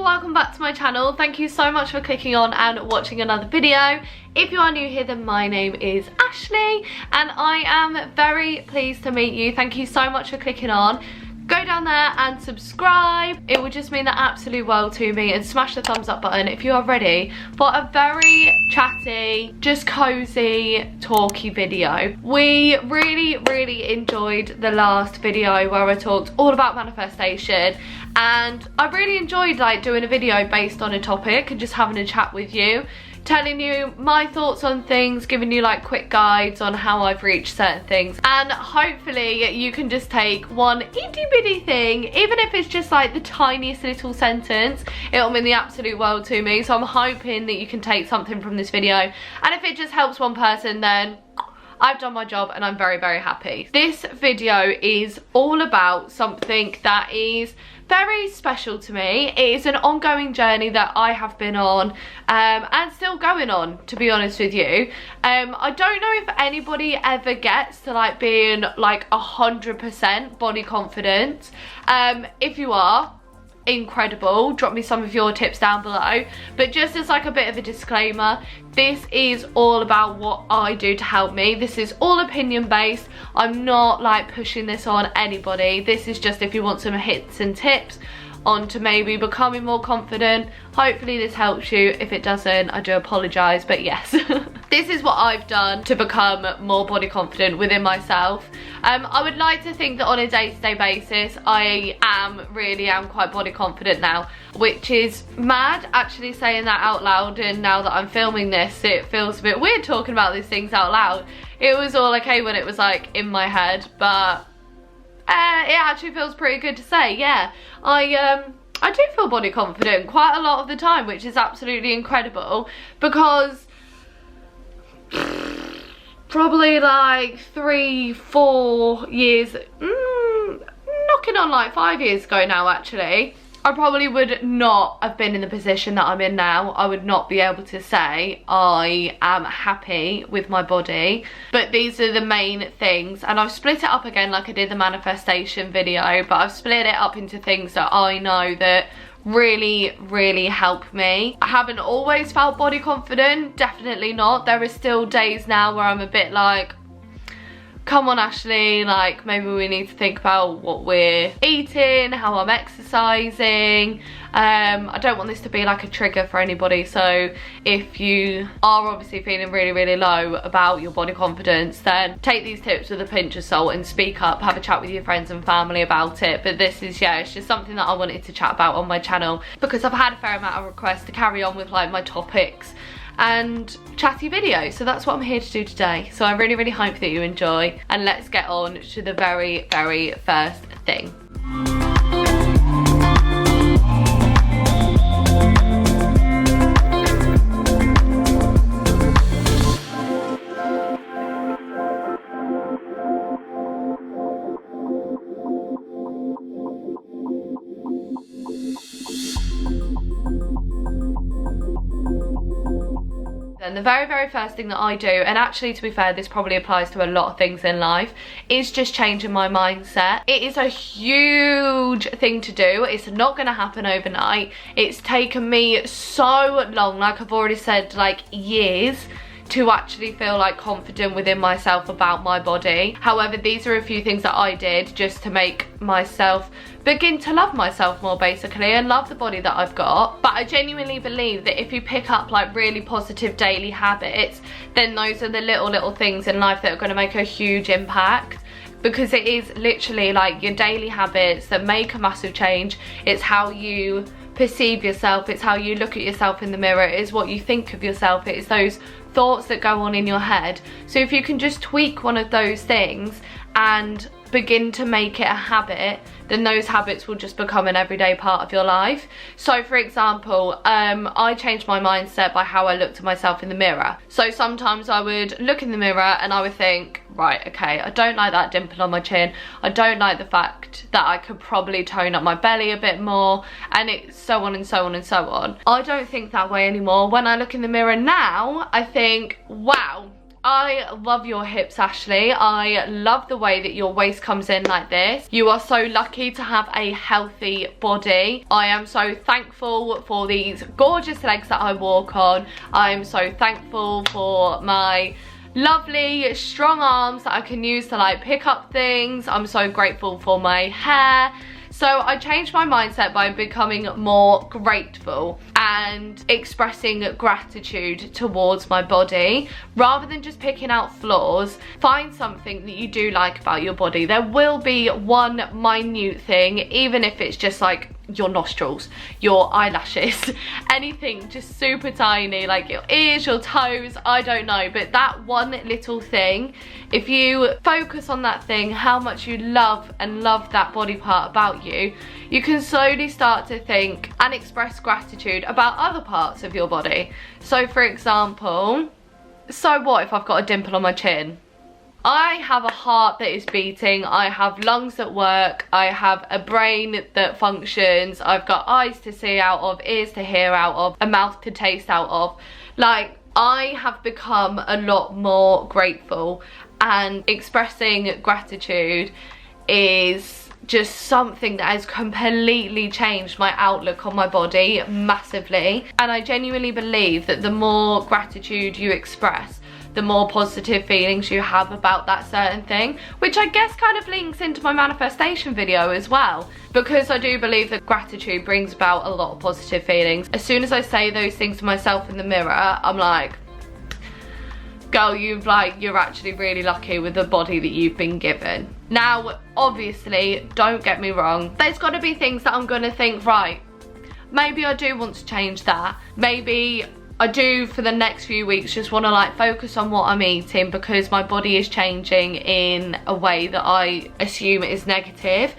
welcome back to my channel. Thank you so much for clicking on and watching another video. If you are new here, then my name is Ashley and I am very pleased to meet you. Thank you so much for clicking on. Go down there and subscribe. It would just mean the absolute world to me, and smash the thumbs up button if you are ready for a very chatty, just cozy, talky video. We really enjoyed the last video where I talked all about manifestation, and I really enjoyed like doing a video based on a topic and just having a chat with you, telling you my thoughts on things, giving you like quick guides on how I've reached certain things, and hopefully you can just take one itty bitty thing, even if it's just like the tiniest little sentence. It'll mean the absolute world to me, so I'm hoping that you can take something from this video, and if it just helps one person, then I've done my job and I'm very happy. This video is all about something that is very special to me. It is an ongoing journey that I have been on and still going on, to be honest with you. I don't know if anybody ever gets to like being like 100% body confident. If you are, incredible, drop me some of your tips down below. But just as like a bit of a disclaimer, this is all about what I do to help me. This is all opinion based. I'm not like pushing this on anybody. This is just if you want some hints and tips on to maybe becoming more confident. Hopefully this helps you. If it doesn't, I do apologise, but yes. This is what I've done to become more body confident within myself. I would like to think that on a day-to-day basis I really am quite body confident now, which is mad actually saying that out loud, and now that I'm filming this it feels a bit weird talking about these things out loud. It was all okay when it was like in my head, but it actually feels pretty good to say. Yeah, I do feel body confident quite a lot of the time, which is absolutely incredible, because probably like 3-4 years, knocking on like 5 years ago now actually, I probably would not have been in the position that I'm in now. I would not be able to say I am happy with my body. But these are the main things, and I've split it up again like I did the manifestation video, but I've split it up into things that I know that really help me. I haven't always felt body confident, definitely not. There are still days now where I'm a bit like, come on Ashley, like maybe we need to think about what we're eating, how I'm exercising. I don't want this to be like a trigger for anybody, so if you are obviously feeling really low about your body confidence, then take these tips with a pinch of salt and speak up, have a chat with your friends and family about it. But this is, yeah, it's just something that I wanted to chat about on my channel, because I've had a fair amount of requests to carry on with like my topics and chatty videos, so that's what I'm here to do today. So I really hope that you enjoy, and let's get on to the very first thing. And the very first thing that I do, and actually to be fair this probably applies to a lot of things in life, is just changing my mindset. It is a huge thing to do. It's not going to happen overnight. It's taken me so long, like I've already said, like years, to actually feel like confident within myself about my body. However, these are a few things that I did just to make myself begin to love myself more, basically, and love the body that I've got. But I genuinely believe that if you pick up like really positive daily habits, then those are the little things in life that are going to make a huge impact. Because it is literally like your daily habits that make a massive change. It's how you perceive yourself, it's how you look at yourself in the mirror, it is what you think of yourself, it is those thoughts that go on in your head. So if you can just tweak one of those things and begin to make it a habit, then those habits will just become an everyday part of your life. So for example, I changed my mindset by how I looked at myself in the mirror. So sometimes I would look in the mirror and I would think, right, okay, I don't like that dimple on my chin, I don't like the fact that I could probably tone up my belly a bit more, and it's so on and so on and so on. I don't think that way anymore. When I look in the mirror now, I think, wow, I love your hips, Ashley. I love the way that your waist comes in like this. You are so lucky to have a healthy body. I am so thankful for these gorgeous legs that I walk on. I am so thankful for my lovely strong arms that I can use to like pick up things. I'm so grateful for my hair. So I changed my mindset by becoming more grateful and expressing gratitude towards my body. Rather than just picking out flaws, find something that you do like about your body. There will be one minute thing, even if it's just like your nostrils, your eyelashes, anything just super tiny, like your ears, your toes, I don't know, but that one little thing, if you focus on that thing, how much you love and love that body part about you, you can slowly start to think and express gratitude about other parts of your body. So for example, so what if I've got a dimple on my chin? I have a heart that is beating, I have lungs that work, I have a brain that functions, I've got eyes to see out of, ears to hear out of, a mouth to taste out of. Like, I have become a lot more grateful, and expressing gratitude is just something that has completely changed my outlook on my body massively. And I genuinely believe that the more gratitude you express, the more positive feelings you have about that certain thing, which I guess kind of links into my manifestation video as well, because I do believe that gratitude brings about a lot of positive feelings. As soon as I say those things to myself in the mirror, I'm like, girl, you're actually really lucky with the body that you've been given. Now, obviously, don't get me wrong, there's got to be things that I'm going to think, right, maybe I do want to change that. Maybe I do for the next few weeks just want to like focus on what I'm eating, because my body is changing in a way that I assume is negative,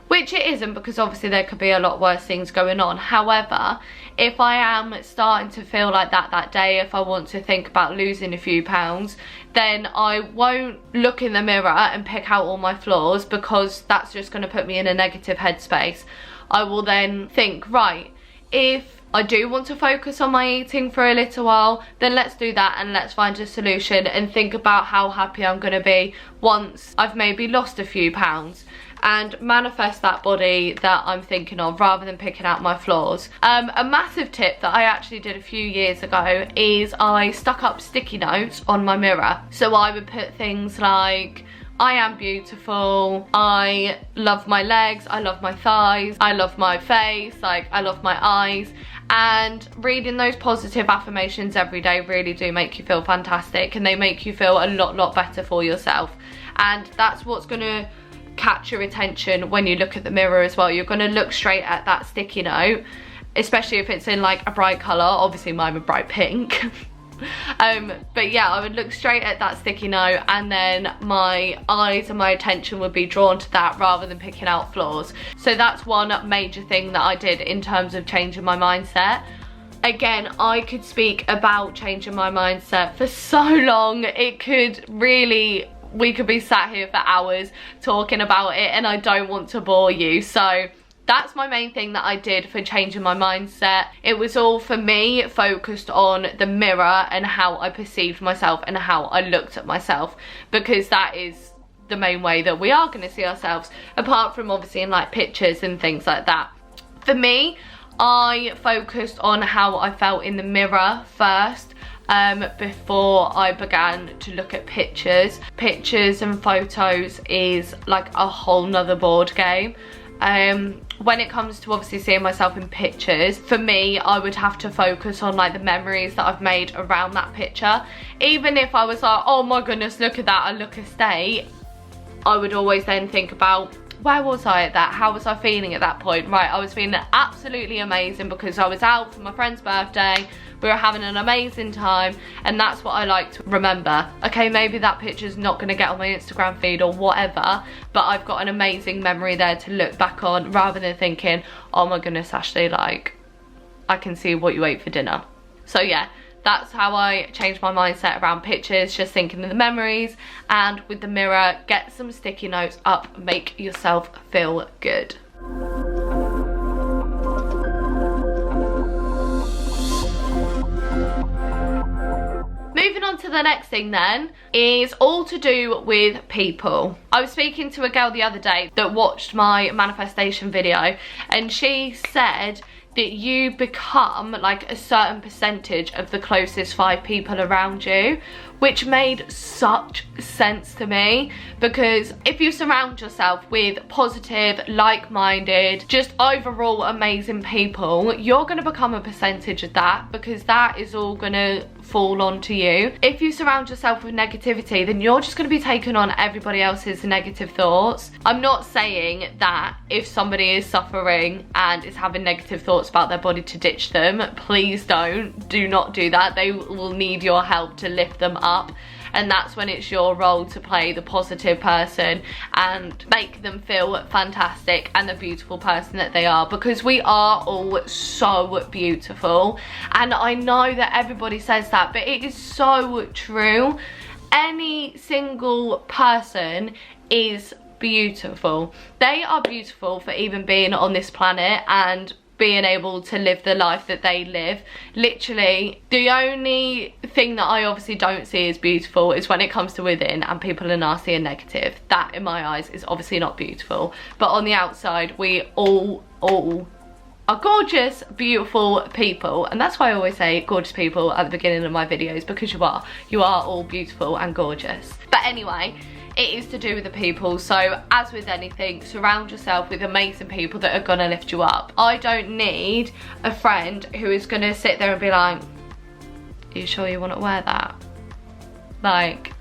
which it isn't, because obviously there could be a lot worse things going on. However, if I am starting to feel like that day, if I want to think about losing a few pounds, then I won't look in the mirror and pick out all my flaws, because that's just going to put me in a negative headspace. I will then think, right, if I do want to focus on my eating for a little while, then let's do that, and let's find a solution and think about how happy I'm going to be once I've maybe lost a few pounds, and manifest that body that I'm thinking of rather than picking out my flaws. A massive tip that I actually did a few years ago is I stuck up sticky notes on my mirror. So I would put things like, I am beautiful, I love my legs, I love my thighs, I love my face, like I love my eyes. And reading those positive affirmations every day really do make you feel fantastic, and they make you feel a lot better for yourself. And that's what's gonna catch your attention when you look at the mirror as well. You're gonna look straight at that sticky note, especially if it's in like a bright colour. Obviously mine were bright pink. But yeah, I would look straight at that sticky note, and then my eyes and my attention would be drawn to that rather than picking out flaws. So that's one major thing that I did in terms of changing my mindset. Again, I could speak about changing my mindset for so long. It could really, we could be sat here for hours talking about it, and I don't want to bore you. So that's my main thing that I did for changing my mindset. It was all, for me, focused on the mirror and how I perceived myself and how I looked at myself, because that is the main way that we are going to see ourselves, apart from obviously in like pictures and things like that. For me, I focused on how I felt in the mirror first, before I began to look at pictures. Pictures and photos is like a whole nother board game. When it comes to obviously seeing myself in pictures, for me, I would have to focus on like the memories that I've made around that picture. Even if I was like, oh my goodness, look at that, I look a state, I would always then think about, where was I at that? How was I feeling at that point? Right, I was feeling absolutely amazing because I was out for my friend's birthday, we were having an amazing time, and that's what I like to remember. Okay, maybe that picture's not going to get on my Instagram feed or whatever, but I've got an amazing memory there to look back on, rather than thinking, oh my goodness, Ashley, like, I can see what you ate for dinner. So yeah, that's how I changed my mindset around pictures, just thinking of the memories. And with the mirror, get some sticky notes up, make yourself feel good. Moving on to the the next thing then is all to do with people. I was speaking to a girl the other day that watched my manifestation video, and she said that you become like a certain percentage of the closest 5 people around you, which made such sense to me, because if you surround yourself with positive, like-minded, just overall amazing people, you're going to become a percentage of that, because that is all going to fall onto you. If you surround yourself with negativity, then you're just going to be taking on everybody else's negative thoughts. I'm not saying that if somebody is suffering and is having negative thoughts about their body to ditch them. Please do not do that. They will need your help to lift them up, and that's when it's your role to play the positive person and make them feel fantastic and the beautiful person that they are, because we are all so beautiful. And I know that everybody says that, but it is so true. Any single person is beautiful. They are beautiful for even being on this planet and being able to live the life that they live. Literally, the only thing that I obviously don't see as beautiful is when it comes to within and people are nasty and negative. That, in my eyes, is obviously not beautiful. But on the outside, we all are gorgeous, beautiful people. And that's why I always say gorgeous people at the beginning of my videos, because you are all beautiful and gorgeous. But anyway, it is to do with the people. So as with anything, surround yourself with amazing people that are gonna lift you up. I don't need a friend who is gonna sit there and be like, are you sure you want to wear that? Like,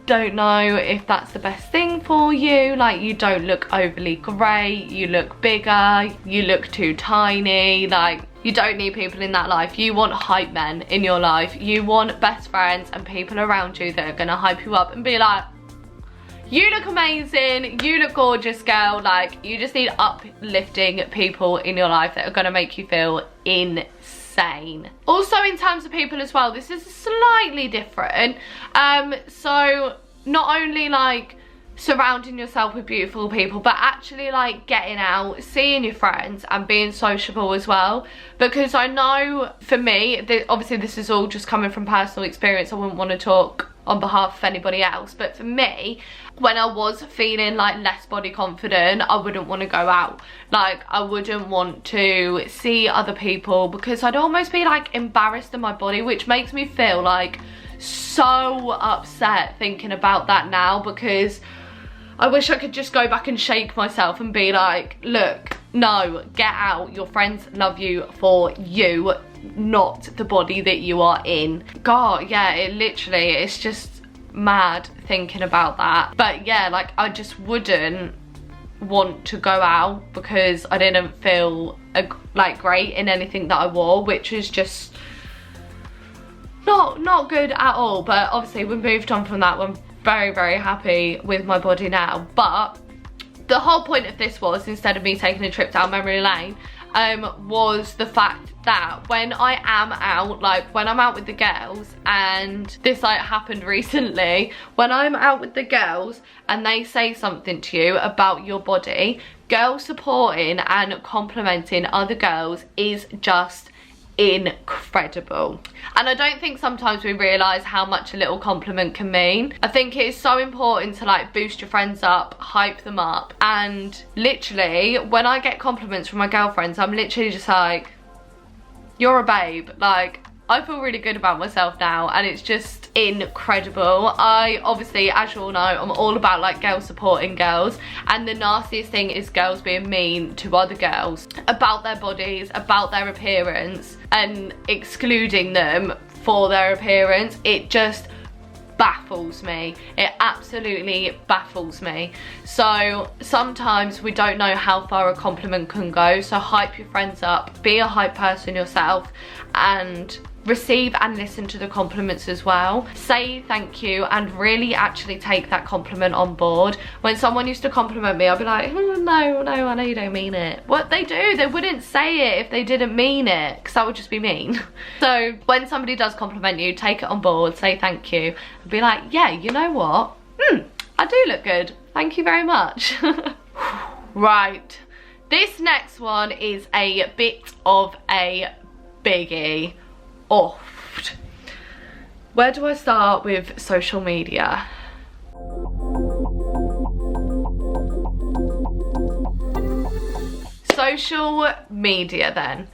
don't know if that's the best thing for you. Like, you don't look overly great, you look bigger, you look too tiny. Like, you don't need people in that life. You want hype men in your life. You want best friends and people around you that are gonna hype you up and be like, you look amazing, you look gorgeous, girl. Like, you just need uplifting people in your life that are gonna make you feel insane. Also, in terms of people as well, this is slightly different. So not only like surrounding yourself with beautiful people, but actually like getting out, seeing your friends and being sociable as well. Because I know for me, obviously this is all just coming from personal experience, I wouldn't want to talk on behalf of anybody else, but for me, when I was feeling like less body confident, I wouldn't want to go out. Like, I wouldn't want to see other people because I'd almost be like embarrassed in my body, which makes me feel like so upset thinking about that now, because I wish I could just go back and shake myself and be like, look, no, get out. Your friends love you for you, not the body that you are in. God, yeah, it's just mad thinking about that. But yeah, like, I just wouldn't want to go out because I didn't feel like great in anything that I wore, which is just not good at all. But obviously we moved on from that. I'm very happy with my body now. But the whole point of this was, instead of me taking a trip down memory lane, was the fact that when I am out, like when I'm out with the girls, and this like happened recently, when I'm out with the girls and they say something to you about your body, girls supporting and complimenting other girls is just incredible. And I don't think sometimes we realise how much a little compliment can mean. I think it is so important to like boost your friends up, hype them up. And literally, when I get compliments from my girlfriends, I'm literally just like, you're a babe. Like, I feel really good about myself now, and it's just incredible. I obviously, as you all know, I'm all about like girls supporting girls, and the nastiest thing is girls being mean to other girls about their bodies, about their appearance, and excluding them for their appearance. It just baffles me. It absolutely baffles me. So sometimes we don't know how far a compliment can go, so hype your friends up, be a hype person yourself, and receive and listen to the compliments as well. Say thank you and really actually take that compliment on board. When someone used to compliment me, I'd be like, oh, no, I know you don't mean it. What they do, they wouldn't say it if they didn't mean it, because that would just be mean. So when somebody does compliment you, take it on board, say thank you, and be like, yeah, you know what? I do look good. Thank you very much. Right. This next one is a bit of a biggie. Oft. Where do I start with social media? Social media then.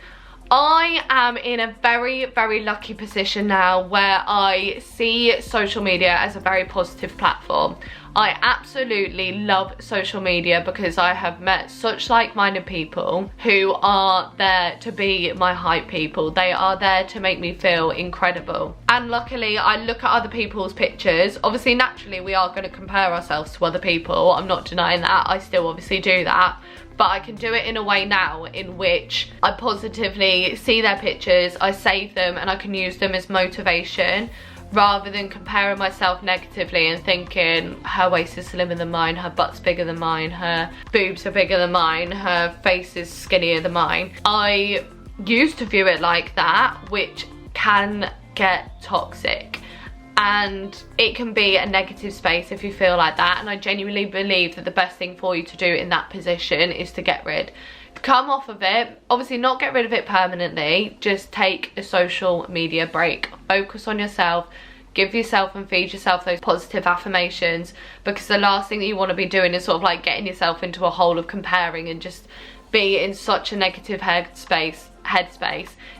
I am in a very, very lucky position now where I see social media as a very positive platform. I absolutely love social media because I have met such like-minded people who are there to be my hype people. They are there to make me feel incredible. And luckily, I look at other people's pictures. Obviously, naturally, we are going to compare ourselves to other people. I'm not denying that. I still obviously do that. But I can do it in a way now in which I positively see their pictures, I save them, and I can use them as motivation rather than comparing myself negatively and thinking her waist is slimmer than mine, her butt's bigger than mine, her boobs are bigger than mine, her face is skinnier than mine. I used to view it like that, which can get toxic. And it can be a negative space if you feel like that, and I genuinely believe that the best thing for you to do in that position is to come off of it. Obviously not get rid of it permanently, just take a social media break, focus on yourself, give yourself and feed yourself those positive affirmations, because the last thing that you want to be doing is sort of like getting yourself into a hole of comparing and just be in such a negative headspace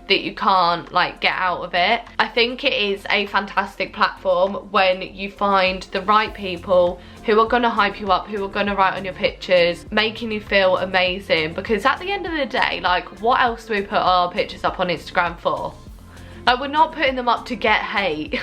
that you can't like get out of it. I think it is a fantastic platform when you find the right people who are going to hype you up, who are going to write on your pictures, making you feel amazing, because at the end of the day, like, what else do we put our pictures up on Instagram for? Like, we're not putting them up to get hate.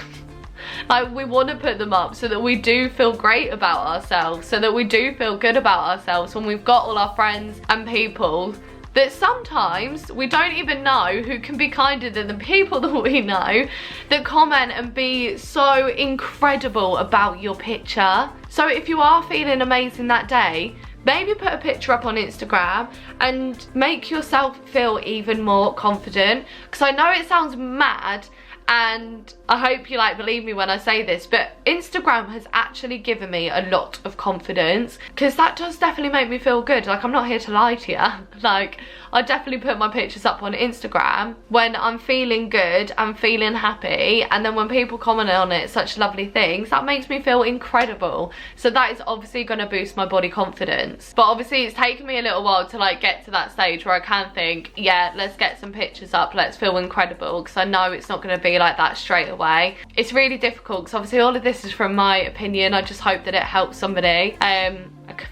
Like, we want to put them up so that we do feel great about ourselves, so that we do feel good about ourselves when we've got all our friends and people that sometimes we don't even know, who can be kinder than the people that we know, that comment and be so incredible about your picture. So if you are feeling amazing that day, maybe put a picture up on Instagram and make yourself feel even more confident. Because I know it sounds mad, and I hope you like believe me when I say this, but Instagram has actually given me a lot of confidence, because that does definitely make me feel good. Like, I'm not here to lie to you. Like, I definitely put my pictures up on Instagram when I'm feeling good, I'm feeling happy, and then when people comment on it such lovely things, that makes me feel incredible. So that is obviously going to boost my body confidence. But obviously it's taken me a little while to like get to that stage where I can think, yeah, let's get some pictures up, let's feel incredible, because I know it's not going to be like that straight away. It's really difficult because obviously all of this is from my opinion. I just hope that it helps somebody. I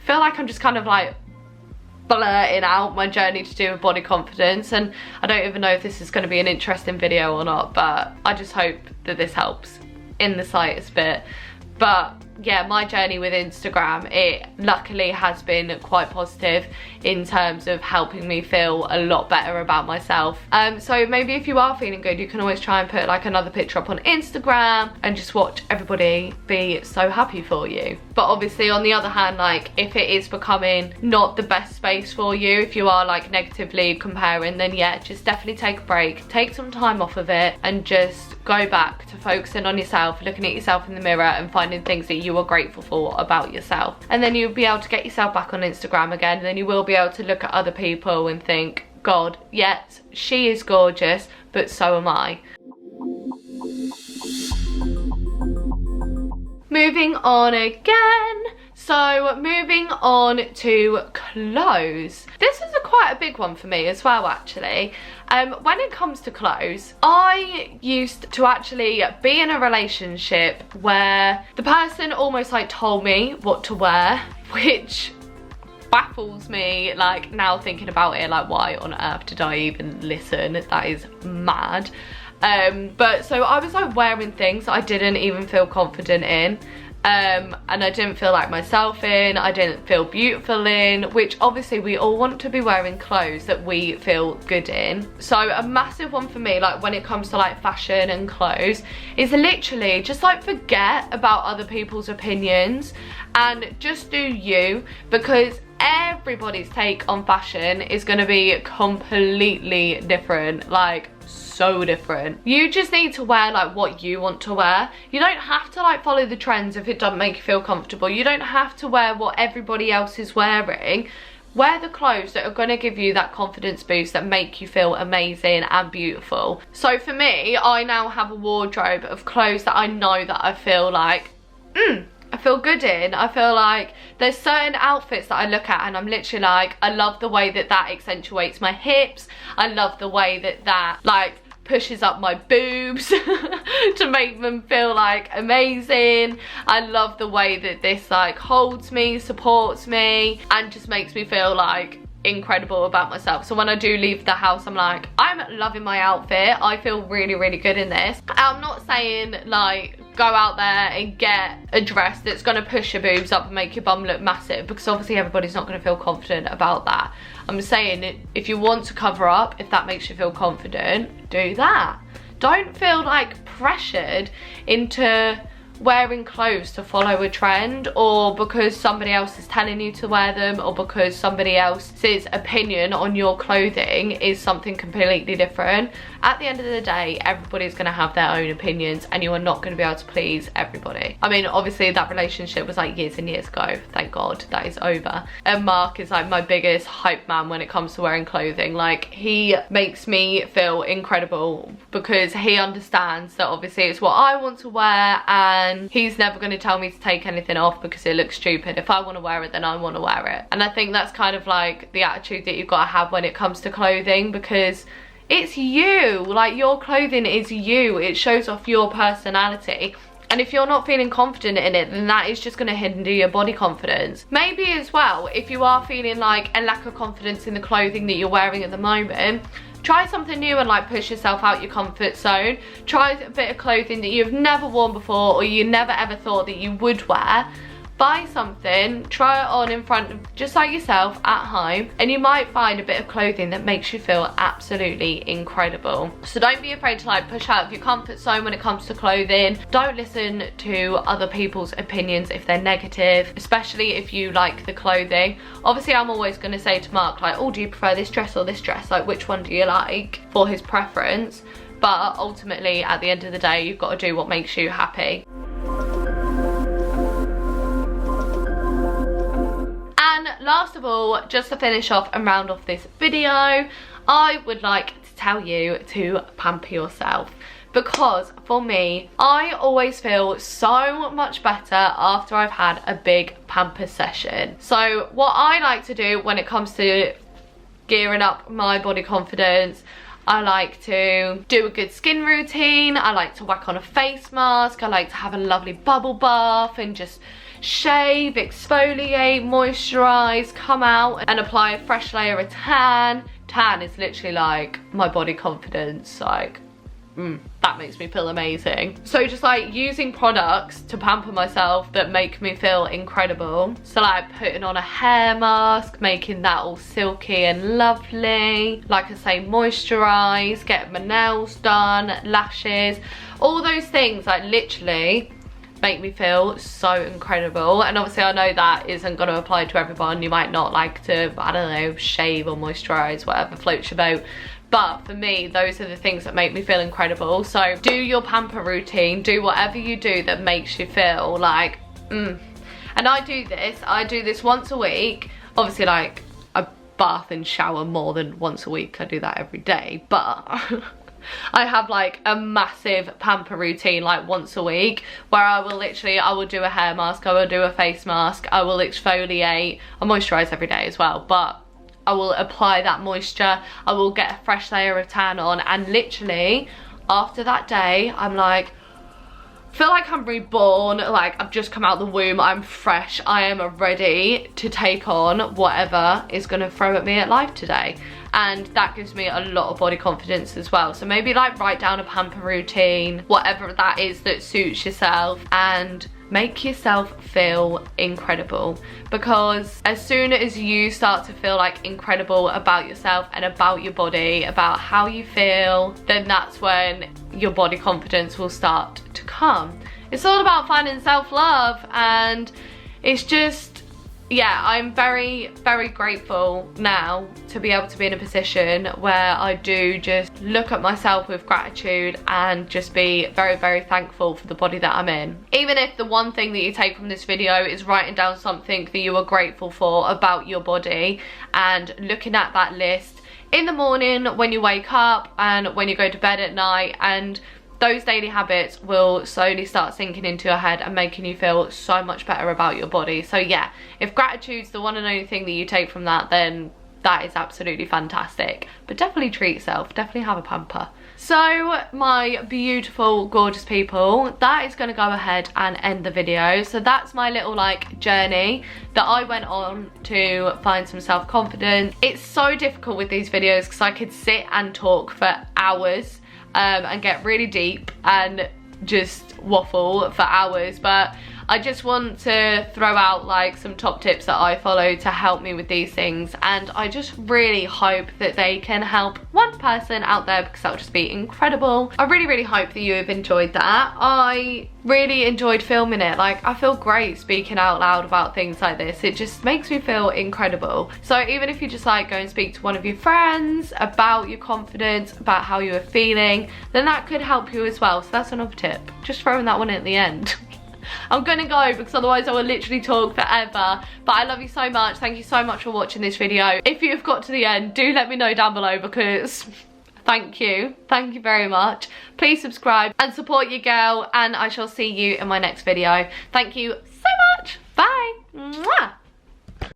feel like I'm just kind of like blurting out my journey to do with body confidence, and I don't even know if this is going to be an interesting video or not, but I just hope that this helps in the slightest bit. But yeah, my journey with Instagram, it luckily has been quite positive in terms of helping me feel a lot better about myself. So maybe if you are feeling good, you can always try and put like another picture up on Instagram and just watch everybody be so happy for you. But obviously on the other hand, like, if it is becoming not the best space for you, if you are like negatively comparing, then yeah, just definitely take a break, take some time off of it, and just go back to focusing on yourself, looking at yourself in the mirror and finding things that you are grateful for about yourself. And then you'll be able to get yourself back on Instagram again, and then you will be able to look at other people and think, God, yes, she is gorgeous, but so am I. Moving on again. So moving on to clothes. This is quite a big one for me as well, actually. When it comes to clothes, I used to actually be in a relationship where the person almost like told me what to wear, which baffles me, like, now thinking about it, like, why on earth did I even listen? That is mad. But so I was like wearing things I didn't even feel confident in. And I didn't feel like myself in, I didn't feel beautiful in, which obviously we all want to be wearing clothes that we feel good in. So a massive one for me, like when it comes to like fashion and clothes, is literally just like forget about other people's opinions and just do you, because everybody's take on fashion is going to be completely different, like so different. You just need to wear like what you want to wear. You don't have to like follow the trends if it doesn't make you feel comfortable. You don't have to wear what everybody else is wearing, wear the clothes that are going to give you that confidence boost, that make you feel amazing and beautiful. So for me, I now have a wardrobe of clothes that I know that I feel like, I feel good in. I feel like there's certain outfits that I look at and I'm literally like, I love the way that that accentuates my hips. I love the way that that like pushes up my boobs to make them feel like amazing. I love the way that this like holds me, supports me, and just makes me feel like incredible about myself. So when I do leave the house, I'm like, I'm loving my outfit. I feel really, really good in this. I'm not saying like go out there and get a dress that's going to push your boobs up and make your bum look massive, because obviously everybody's not going to feel confident about that. I'm saying if you want to cover up, if that makes you feel confident, do that. Don't feel like pressured into wearing clothes to follow a trend, or because somebody else is telling you to wear them, or because somebody else's opinion on your clothing is something completely different. At the end of the day, everybody's going to have their own opinions and you are not going to be able to please everybody. I mean, obviously that relationship was like years and years ago, thank God that is over. And Mark is like my biggest hype man when it comes to wearing clothing. Like, he makes me feel incredible because he understands that obviously it's what I want to wear, and he's never going to tell me to take anything off because it looks stupid. If I want to wear it, then I want to wear it. And I think that's kind of like the attitude that you've got to have when it comes to clothing, because it's you. Like, your clothing is you. It shows off your personality. And if you're not feeling confident in it, then that is just going to hinder your body confidence. Maybe as well, if you are feeling like a lack of confidence in the clothing that you're wearing at the moment, try something new and like push yourself out your comfort zone. Try a bit of clothing that you've never worn before, or you never ever thought that you would wear. Buy something, try it on in front of just like yourself at home, and you might find a bit of clothing that makes you feel absolutely incredible. So don't be afraid to like push out of your comfort zone when it comes to clothing. Don't listen to other people's opinions if they're negative, especially if you like the clothing. Obviously I'm always going to say to Mark like, oh, do you prefer this dress or this dress? Like, which one do you like, for his preference. But ultimately at the end of the day, you've got to do what makes you happy. And last of all, just to finish off and round off this video, I would like to tell you to pamper yourself. Because for me, I always feel so much better after I've had a big pamper session. So what I like to do when it comes to gearing up my body confidence, I like to do a good skin routine, I like to whack on a face mask, I like to have a lovely bubble bath and just shave, exfoliate, moisturize, come out and apply a fresh layer of tan. Tan is literally like my body confidence, like that makes me feel amazing. So just like using products to pamper myself that make me feel incredible. So like putting on a hair mask, making that all silky and lovely. Like I say, moisturize, get my nails done, lashes, all those things like literally make me feel so incredible. And obviously I know that isn't going to apply to everyone. You might not like to, I don't know, shave or moisturize, whatever floats your boat. But for me, those are the things that make me feel incredible. So do your pamper routine, do whatever you do that makes you feel like, And I do this once a week. Obviously like I bath and shower more than once a week. I do that every day, but I have like a massive pamper routine like once a week, where I will do a hair mask, I will do a face mask, I will exfoliate, I moisturize every day as well, but I will apply that moisture, I will get a fresh layer of tan on, and literally after that day I'm like, feel like I'm reborn, like I've just come out the womb, I'm fresh, I am ready to take on whatever is gonna throw at me at life today. And that gives me a lot of body confidence as well. So maybe like write down a pamper routine, whatever that is that suits yourself, and make yourself feel incredible. Because as soon as you start to feel like incredible about yourself and about your body, about how you feel, then that's when your body confidence will start to come. It's all about finding self-love, and it's just yeah, I'm very, very grateful now to be able to be in a position where I do just look at myself with gratitude and just be very, very thankful for the body that I'm in. Even if the one thing that you take from this video is writing down something that you are grateful for about your body and looking at that list in the morning when you wake up and when you go to bed at night, and those daily habits will slowly start sinking into your head and making you feel so much better about your body. So yeah, if gratitude's the one and only thing that you take from that, then that is absolutely fantastic. But definitely treat yourself, definitely have a pamper. So my beautiful, gorgeous people, that is gonna go ahead and end the video. So that's my little like journey that I went on to find some self-confidence. It's so difficult with these videos because I could sit and talk for hours and get really deep and just waffle for hours, but I just want to throw out like some top tips that I follow to help me with these things, and I just really hope that they can help one person out there, because that would just be incredible. I really, really hope that you have enjoyed that. I really enjoyed filming it. Like, I feel great speaking out loud about things like this. It just makes me feel incredible. So even if you just like go and speak to one of your friends about your confidence, about how you are feeling, then that could help you as well. So that's another tip, just throwing that one in at the end. I'm gonna go because otherwise I will literally talk forever, but I love you so much. Thank you so much for watching this video. If you have got to the end, do let me know down below, because thank you very much. Please subscribe and support your girl, and I shall see you in my next video. Thank you so much. Bye. Mwah.